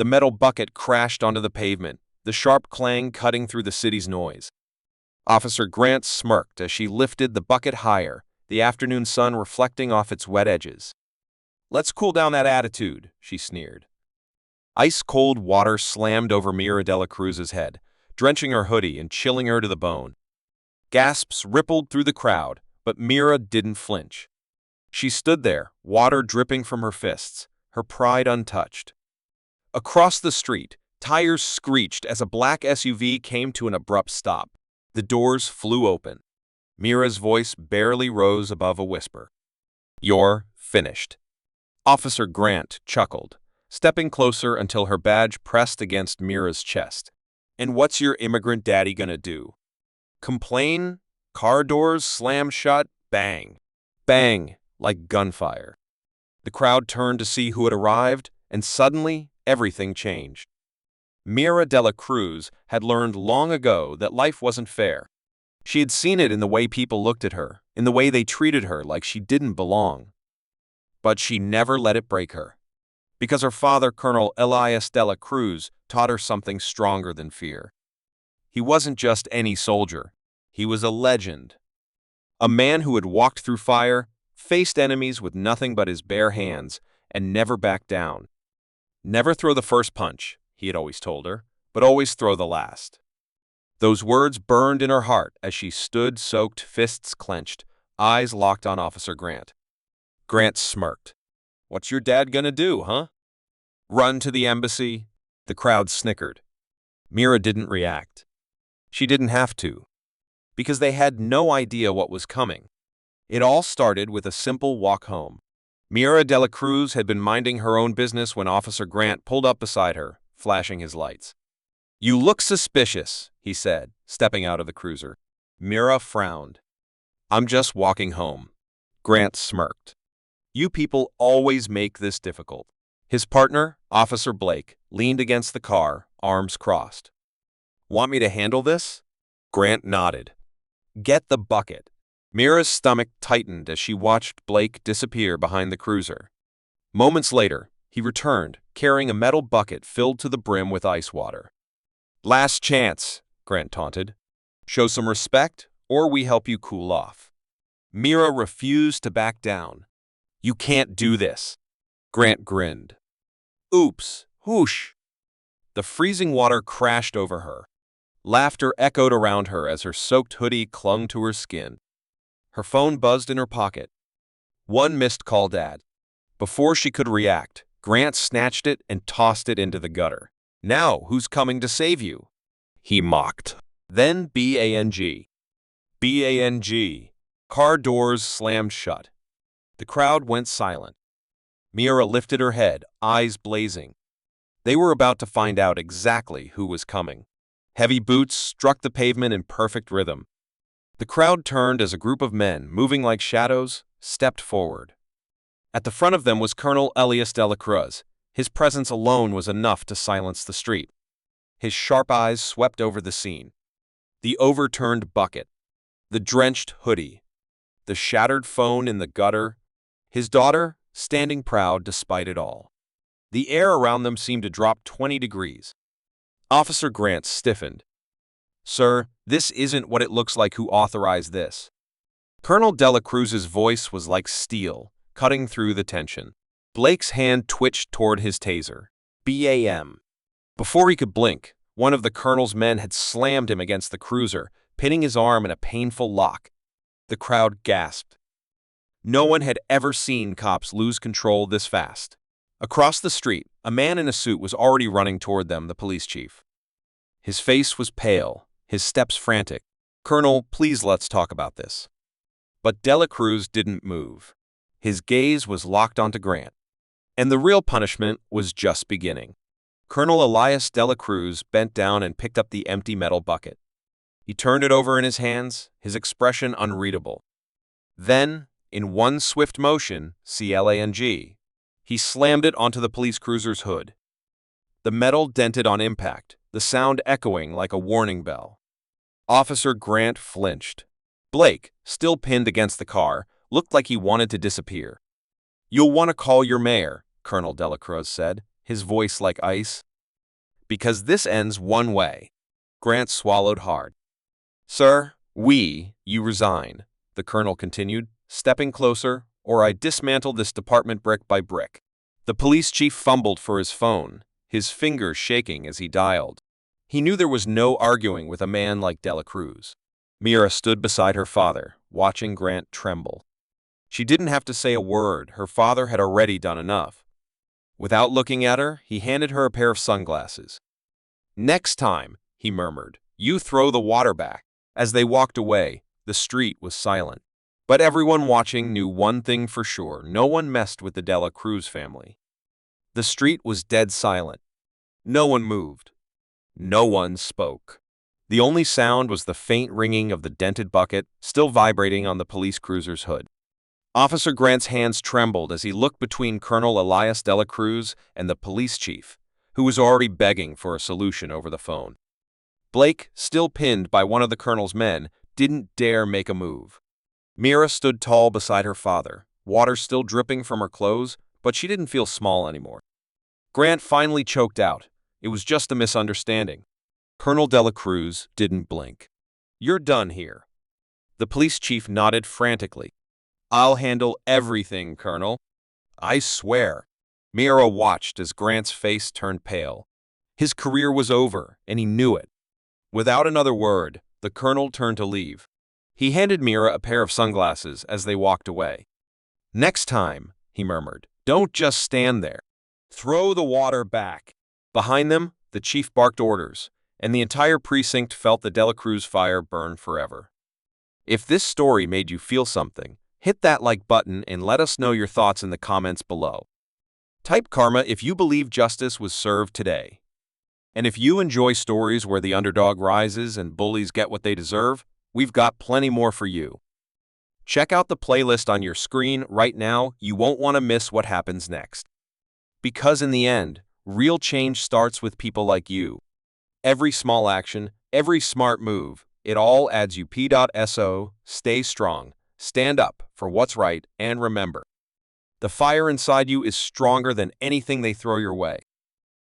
The metal bucket crashed onto the pavement, the sharp clang cutting through the city's noise. Officer Grant smirked as she lifted the bucket higher, the afternoon sun reflecting off its wet edges. "Let's cool down that attitude," she sneered. Ice-cold water slammed over Mira de la Cruz's head, drenching her hoodie and chilling her to the bone. Gasps rippled through the crowd, but Mira didn't flinch. She stood there, water dripping from her fists, her pride untouched. Across the street, tires screeched as a black SUV came to an abrupt stop. The doors flew open. Mira's voice barely rose above a whisper. "You're finished." Officer Grant chuckled, stepping closer until her badge pressed against Mira's chest. "And what's your immigrant daddy gonna do? Complain?" Car doors slammed shut, bang. Bang, like gunfire. The crowd turned to see who had arrived, and suddenly, everything changed. Mira de la Cruz had learned long ago that life wasn't fair. She had seen it in the way people looked at her, in the way they treated her like she didn't belong. But she never let it break her. Because her father, Colonel Elias de la Cruz, taught her something stronger than fear. He wasn't just any soldier. He was a legend. A man who had walked through fire, faced enemies with nothing but his bare hands, and never backed down. "Never throw the first punch," he had always told her, "but always throw the last." Those words burned in her heart as she stood, soaked, fists clenched, eyes locked on Officer Grant. Grant smirked. "What's your dad gonna do, huh? Run to the embassy?" The crowd snickered. Mira didn't react. She didn't have to, because they had no idea what was coming. It all started with a simple walk home. Mira de la Cruz had been minding her own business when Officer Grant pulled up beside her, flashing his lights. "You look suspicious," he said, stepping out of the cruiser. Mira frowned. "I'm just walking home." Grant smirked. "You people always make this difficult." His partner, Officer Blake, leaned against the car, arms crossed. "Want me to handle this?" Grant nodded. "Get the bucket." Mira's stomach tightened as she watched Blake disappear behind the cruiser. Moments later, he returned, carrying a metal bucket filled to the brim with ice water. "Last chance," Grant taunted. "Show some respect, or we help you cool off." Mira refused to back down. "You can't do this." Grant grinned. "Oops, whoosh." The freezing water crashed over her. Laughter echoed around her as her soaked hoodie clung to her skin. Her phone buzzed in her pocket. One missed call, Dad. Before she could react, Grant snatched it and tossed it into the gutter. "Now, who's coming to save you?" he mocked. Then bang. Bang. Car doors slammed shut. The crowd went silent. Mira lifted her head, eyes blazing. They were about to find out exactly who was coming. Heavy boots struck the pavement in perfect rhythm. The crowd turned as a group of men, moving like shadows, stepped forward. At the front of them was Colonel Elias de la Cruz. His presence alone was enough to silence the street. His sharp eyes swept over the scene. The overturned bucket, the drenched hoodie, the shattered phone in the gutter, his daughter standing proud despite it all. The air around them seemed to drop 20 degrees. Officer Grant stiffened. "Sir, this isn't what it looks like. Who authorized this?" Colonel de la Cruz's voice was like steel, cutting through the tension. Blake's hand twitched toward his taser. Bam! Before he could blink, one of the colonel's men had slammed him against the cruiser, pinning his arm in a painful lock. The crowd gasped. No one had ever seen cops lose control this fast. Across the street, a man in a suit was already running toward them, the police chief. His face was pale, his steps frantic. "Colonel, please let's talk about this." But de la Cruz didn't move. His gaze was locked onto Grant. And the real punishment was just beginning. Colonel Elias de la Cruz bent down and picked up the empty metal bucket. He turned it over in his hands, his expression unreadable. Then, in one swift motion, clang, he slammed it onto the police cruiser's hood. The metal dented on impact, the sound echoing like a warning bell. Officer Grant flinched. Blake, still pinned against the car, looked like he wanted to disappear. "You'll want to call your mayor," Colonel de la Cruz said, his voice like ice. because this ends one way. Grant swallowed hard. Sir, you resign, the colonel continued, stepping closer, or I dismantle this department brick by brick. The police chief fumbled for his phone, his fingers shaking as he dialed. He knew there was no arguing with a man like Dela Cruz. Mira stood beside her father, watching Grant tremble. She didn't have to say a word, her father had already done enough. Without looking at her, he handed her a pair of sunglasses. Next time, he murmured, you throw the water back. As they walked away, the street was silent. But everyone watching knew one thing for sure, no one messed with the Dela Cruz family. The street was dead silent. No one moved. No one spoke. The only sound was the faint ringing of the dented bucket, still vibrating on the police cruiser's hood. Officer Grant's hands trembled as he looked between Colonel Elias Dela Cruz and the police chief, who was already begging for a solution over the phone. Blake, still pinned by one of the colonel's men, didn't dare make a move. Mira stood tall beside her father, water still dripping from her clothes, but she didn't feel small anymore. Grant finally choked out. It was just a misunderstanding. Colonel Dela Cruz didn't blink. You're done here. The police chief nodded frantically. I'll handle everything, Colonel. I swear. Mira watched as Grant's face turned pale. His career was over, and he knew it. Without another word, the colonel turned to leave. He handed Mira a pair of sunglasses as they walked away. Next time, he murmured, don't just stand there. Throw the water back. Behind them, the chief barked orders, and the entire precinct felt the Dela Cruz fire burn forever. If this story made you feel something, hit that like button and let us know your thoughts in the comments below. Type karma if you believe justice was served today. And if you enjoy stories where the underdog rises and bullies get what they deserve, we've got plenty more for you. Check out the playlist on your screen right now. You won't want to miss what happens next. Because in the end, real change starts with people like you. Every small action, every smart move, it all adds up. Stay strong, stand up for what's right, and remember, the fire inside you is stronger than anything they throw your way.